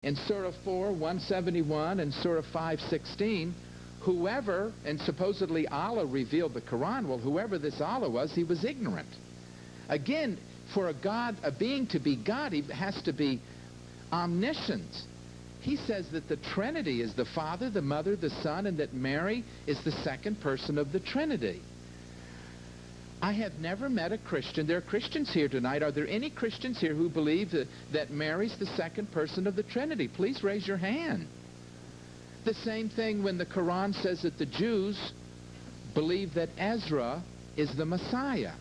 In Surah 4, 171 and Surah 5:16, whoever, and supposedly Allah revealed the Quran, well, whoever this Allah was, he was ignorant. Again, for a being to be God, he has to be omniscient. He says that the Trinity is the Father, the Mother, the Son, and that Mary is the second person of the Trinity. I have never met a Christian. There are Christians here tonight. Are there any Christians here who believe that Mary's the second person of the Trinity? Please raise your hand. The same thing when the Quran says that the Jews believe that Ezra is the Messiah.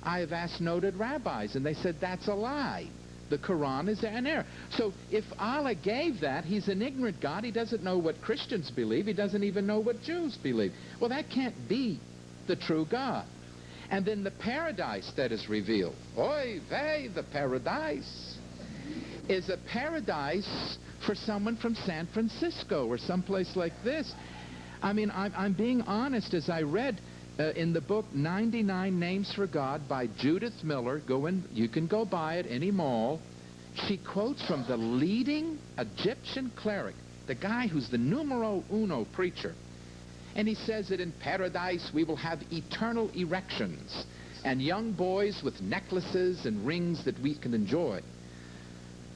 I have asked noted rabbis, and they said that's a lie. The Quran is an error. So if Allah gave that, he's an ignorant God. He doesn't know what Christians believe. He doesn't even know what Jews believe. Well, that can't be the true God. And then the paradise that is revealed, oy vey, the paradise, is a paradise for someone from San Francisco or someplace like this. I mean, I'm being honest. As I read in the book 99 Names for God by Judith Miller, you can go buy it any mall. She quotes from the leading Egyptian cleric, the guy who's the numero uno preacher. And he says that in paradise we will have eternal erections and young boys with necklaces and rings that we can enjoy.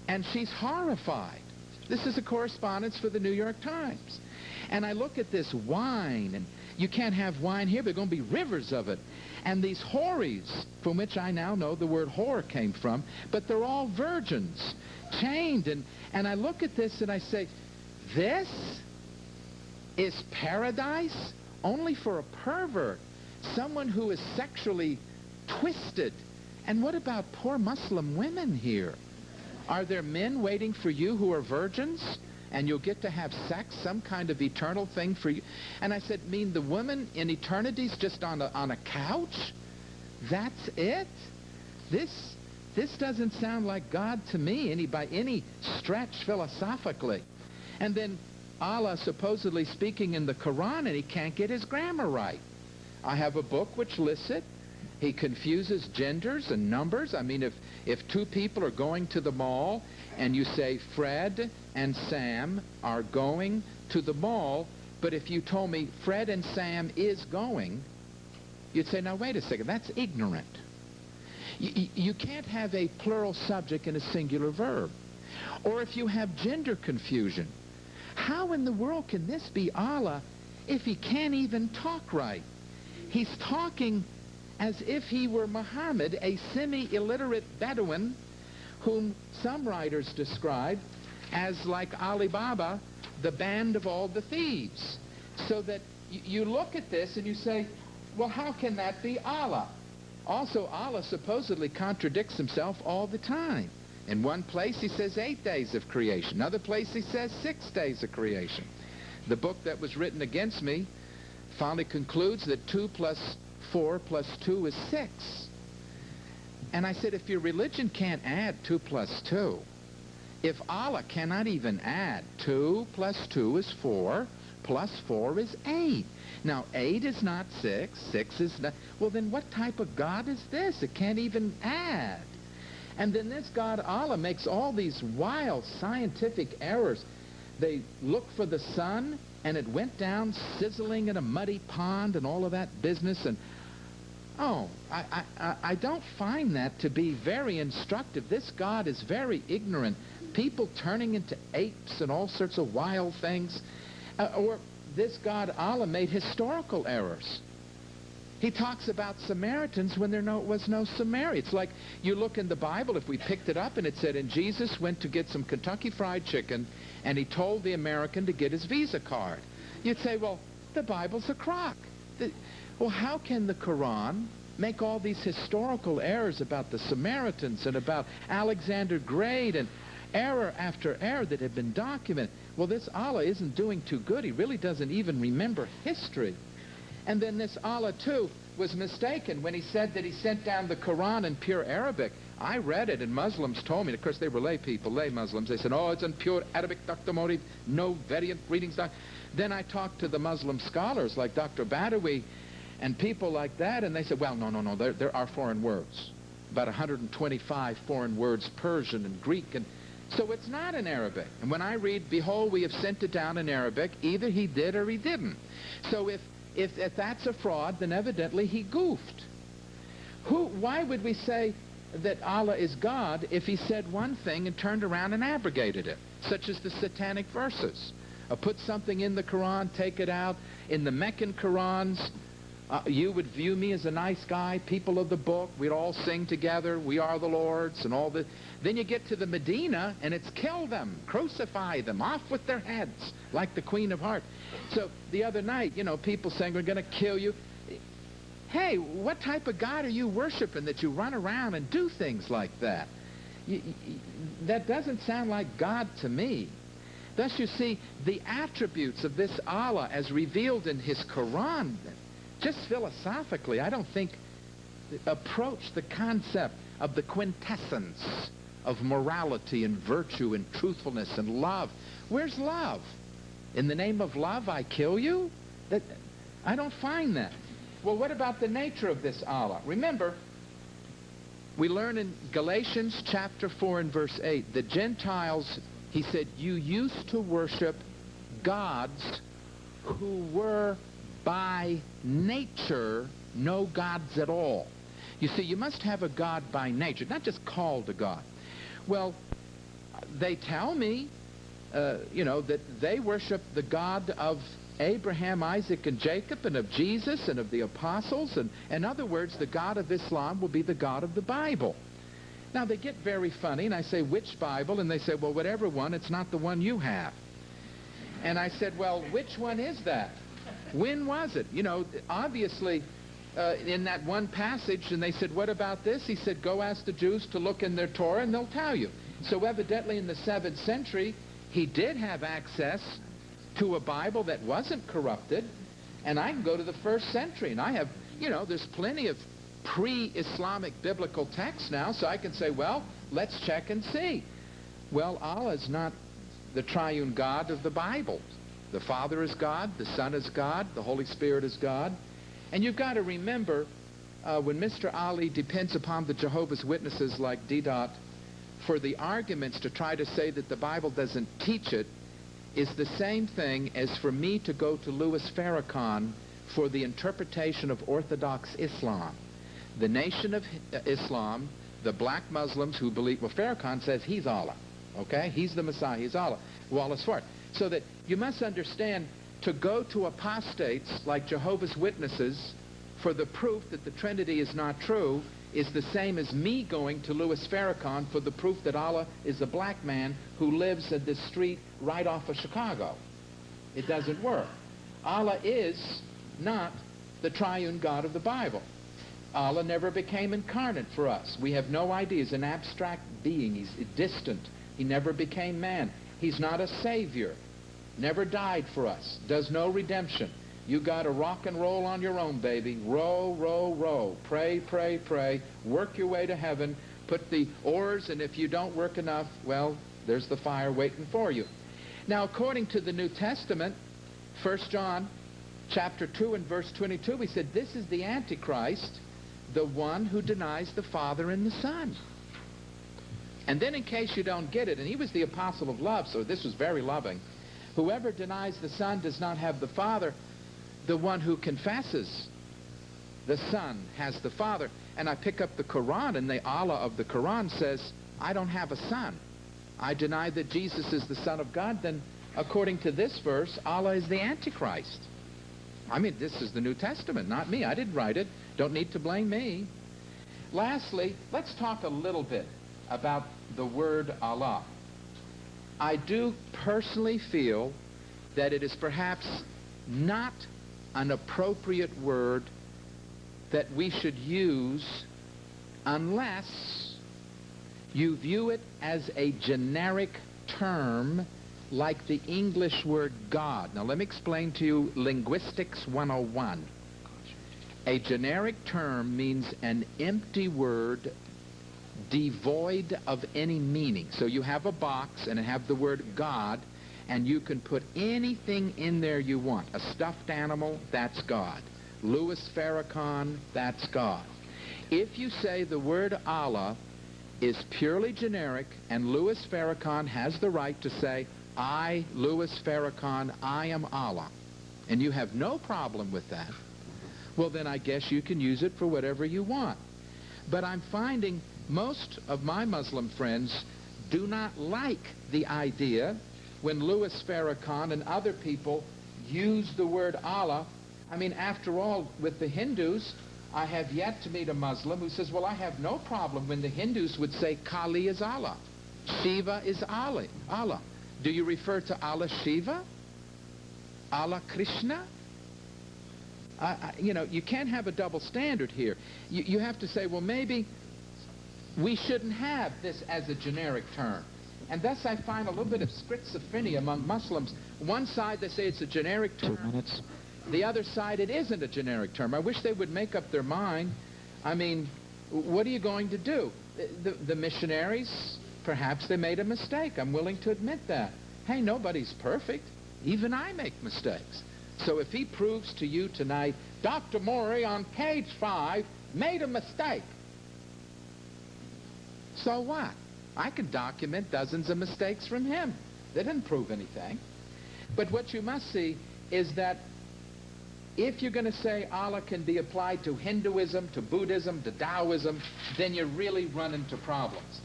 And she's horrified. This is a correspondence for the New York Times. And I look at this wine, and you can't have wine here, there are going to be rivers of it. And these houris, from which I now know the word whore came from, but they're all virgins, chained. And I look at this and I say, this is paradise only for a pervert, someone who is sexually twisted. And what about poor Muslim women here? Are there men waiting for you who are virgins, and you'll get to have sex, some kind of eternal thing for you? And I said, mean the woman in eternity's just on a couch? That's it? This doesn't sound like God to me by any stretch philosophically. And then Allah supposedly speaking in the Quran, and he can't get his grammar right. I have a book which lists it. He confuses genders and numbers. I mean, if two people are going to the mall and you say Fred and Sam are going to the mall, but if you told me Fred and Sam is going, you'd say, now wait a second, that's ignorant. You can't have a plural subject and a singular verb. Or if you have gender confusion, how in the world can this be Allah if he can't even talk right? He's talking as if he were Muhammad, a semi-illiterate Bedouin, whom some writers describe as like Alibaba, the band of all the thieves. So that you look at this and you say, well, how can that be Allah? Also, Allah supposedly contradicts himself all the time. In one place he says 8 days of creation. Another place he says 6 days of creation. The book that was written against me finally concludes that 2 plus 4 plus 2 is 6. And I said, if your religion can't add 2 plus 2, if Allah cannot even add 2 plus 2 is 4, plus 4 is 8. Now, 8 is not 6, 6 is not... Well, then what type of God is this? It can't even add. And then this God, Allah, makes all these wild scientific errors. They look for the sun, and it went down sizzling in a muddy pond and all of that business. And, oh, I don't find that to be very instructive. This God is very ignorant. People turning into apes and all sorts of wild things. Or this God, Allah, made historical errors. He talks about Samaritans when there was no Samaria. It's like you look in the Bible, if we picked it up and it said, and Jesus went to get some Kentucky Fried Chicken, and he told the American to get his Visa card. You'd say, well, the Bible's a crock. Well, how can the Quran make all these historical errors about the Samaritans and about Alexander Great and error after error that have been documented? Well, this Allah isn't doing too good. He really doesn't even remember history. And then this Allah, too, was mistaken when he said that he sent down the Quran in pure Arabic. I read it, and Muslims told me, of course they were lay people, lay Muslims. They said, oh, it's in pure Arabic, Dr. Morey, no variant readings. Then I talked to the Muslim scholars like Dr. Badawi and people like that, and they said, well, no, there are foreign words. About 125 foreign words, Persian and Greek, and So it's not in Arabic. And when I read, behold, we have sent it down in Arabic, either he did or he didn't. So if that's a fraud, then evidently he goofed. Why would we say that Allah is God if he said one thing and turned around and abrogated it, such as the satanic verses? Put something in the Quran, take it out. In the Meccan Qurans, you would view me as a nice guy, people of the book, we'd all sing together, we are the Lord's, and all this. Then you get to the Medina, and it's kill them, crucify them, off with their heads, like the Queen of Hearts. So the other night, people saying, we're going to kill you. Hey, what type of God are you worshiping that you run around and do things like that? That doesn't sound like God to me. Thus, you see, the attributes of this Allah as revealed in his Quran, just philosophically, I don't think approach the concept of the quintessence of morality and virtue and truthfulness and love. Where's love? In the name of love, I kill you? I don't find that. Well, what about the nature of this Allah? Remember, we learn in Galatians chapter 4 and verse 8, the Gentiles, he said, you used to worship gods who were by nature no gods at all. You see, you must have a God by nature, not just called a God. Well, they tell me, that they worship the God of Abraham, Isaac, and Jacob, and of Jesus, and of the apostles, and in other words, the God of Islam will be the God of the Bible. Now, they get very funny, and I say, which Bible? And they say, well, whatever one, it's not the one you have. And I said, well, which one is that? When was it? Obviously, in that one passage, and they said, what about this? He said, go ask the Jews to look in their Torah, and they'll tell you. So evidently, in the 7th century, he did have access to a Bible that wasn't corrupted, and I can go to the 1st century, and I have, there's plenty of pre-Islamic biblical texts now, so I can say, well, let's check and see. Well, Allah is not the triune God of the Bible. The Father is God, the Son is God, the Holy Spirit is God. And you've got to remember, when Mr. Ali depends upon the Jehovah's Witnesses like D-Dot for the arguments to try to say that the Bible doesn't teach it, is the same thing as for me to go to Louis Farrakhan for the interpretation of Orthodox Islam. The Nation of Islam, the black Muslims who believe, well, Farrakhan says he's Allah, okay? He's the Messiah, he's Allah. Wallace Ford. So that you must understand, to go to apostates like Jehovah's Witnesses for the proof that the Trinity is not true is the same as me going to Louis Farrakhan for the proof that Allah is a black man who lives at this street right off of Chicago. It doesn't work. Allah is not the triune God of the Bible. Allah never became incarnate for us. We have no idea. He's an abstract being. He's distant. He never became man. He's not a savior. Never died for us. Does no redemption. You got to rock and roll on your own, baby. Row, row, row. Pray, pray, pray. Work your way to heaven. Put the oars, and if you don't work enough, well, there's the fire waiting for you. Now, according to the New Testament, 1 John chapter 2 and verse 22, he said, this is the Antichrist, the one who denies the Father and the Son. And then in case you don't get it, and he was the apostle of love, so this was very loving, whoever denies the Son does not have the Father. The one who confesses the Son has the Father. And I pick up the Quran, and the Allah of the Quran says, I don't have a son. I deny that Jesus is the Son of God. Then, according to this verse, Allah is the Antichrist. I mean, this is the New Testament, not me. I didn't write it. Don't need to blame me. Lastly, let's talk a little bit about the word Allah. I do personally feel that it is perhaps not an appropriate word that we should use unless you view it as a generic term like the English word God. Now let me explain to you Linguistics 101. A generic term means an empty word devoid of any meaning. So you have a box and it have the word God, and you can put anything in there you want. A stuffed animal, that's God. Louis Farrakhan, that's God. If you say the word Allah is purely generic, and Louis Farrakhan has the right to say, I, Louis Farrakhan, I am Allah, and you have no problem with that, well, then I guess you can use it for whatever you want. But I'm finding most of my Muslim friends do not like the idea when Louis Farrakhan and other people use the word Allah. I mean, after all, with the Hindus, I have yet to meet a Muslim who says, well, I have no problem when the Hindus would say Kali is Allah, Shiva is Allah. Do you refer to Allah Shiva? Allah Krishna? You know, you can't have a double standard here. You have to say, well, maybe we shouldn't have this as a generic term. And thus I find a little bit of schizophrenia among Muslims. One side, they say it's a generic term. 2 minutes. The other side, it isn't a generic term. I wish they would make up their mind. I mean, what are you going to do? The missionaries, perhaps they made a mistake. I'm willing to admit that. Hey, nobody's perfect. Even I make mistakes. So if he proves to you tonight, Dr. Morey on page 5 made a mistake, so what? I can document dozens of mistakes from him. They didn't prove anything. But what you must see is that if you're going to say Allah can be applied to Hinduism, to Buddhism, to Taoism, then you really run into problems.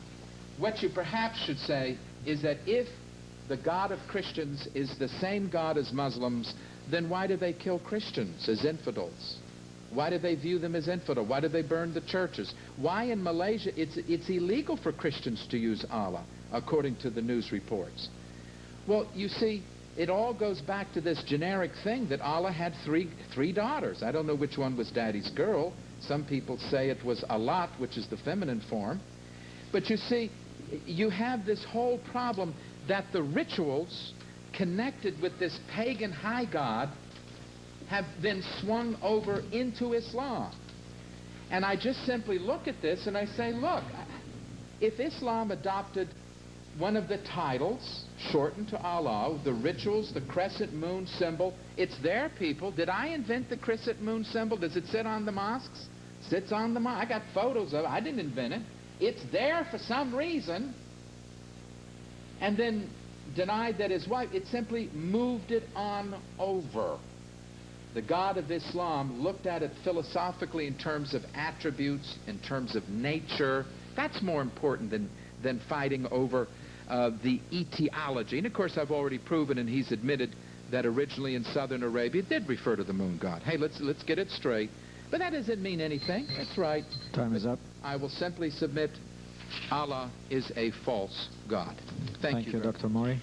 What you perhaps should say is that if the God of Christians is the same God as Muslims, then why do they kill Christians as infidels? Why do they view them as infidel? Why do they burn the churches? Why in Malaysia it's illegal for Christians to use Allah, according to the news reports? Well, you see, it all goes back to this generic thing that Allah had three daughters. I don't know which one was Daddy's girl. Some people say it was Alat, which is the feminine form. But you see, you have this whole problem that the rituals connected with this pagan high god have been swung over into Islam. And I just simply look at this and I say, look, if Islam adopted one of the titles, shortened to Allah, the rituals, the crescent moon symbol, it's their people. Did I invent the crescent moon symbol? Does it sit on the mosques? Sits on the mosque. I got photos of it. I didn't invent it. It's there for some reason. And then denied that his wife, it simply moved it on over. The God of Islam looked at it philosophically in terms of attributes, in terms of nature. That's more important than fighting over the etiology. And of course, I've already proven, and he's admitted, that originally in southern Arabia it did refer to the moon god. Hey, let's get it straight. But that doesn't mean anything. That's right. Time is up. I will simply submit Allah is a false god. Thank you, Dr. Morey.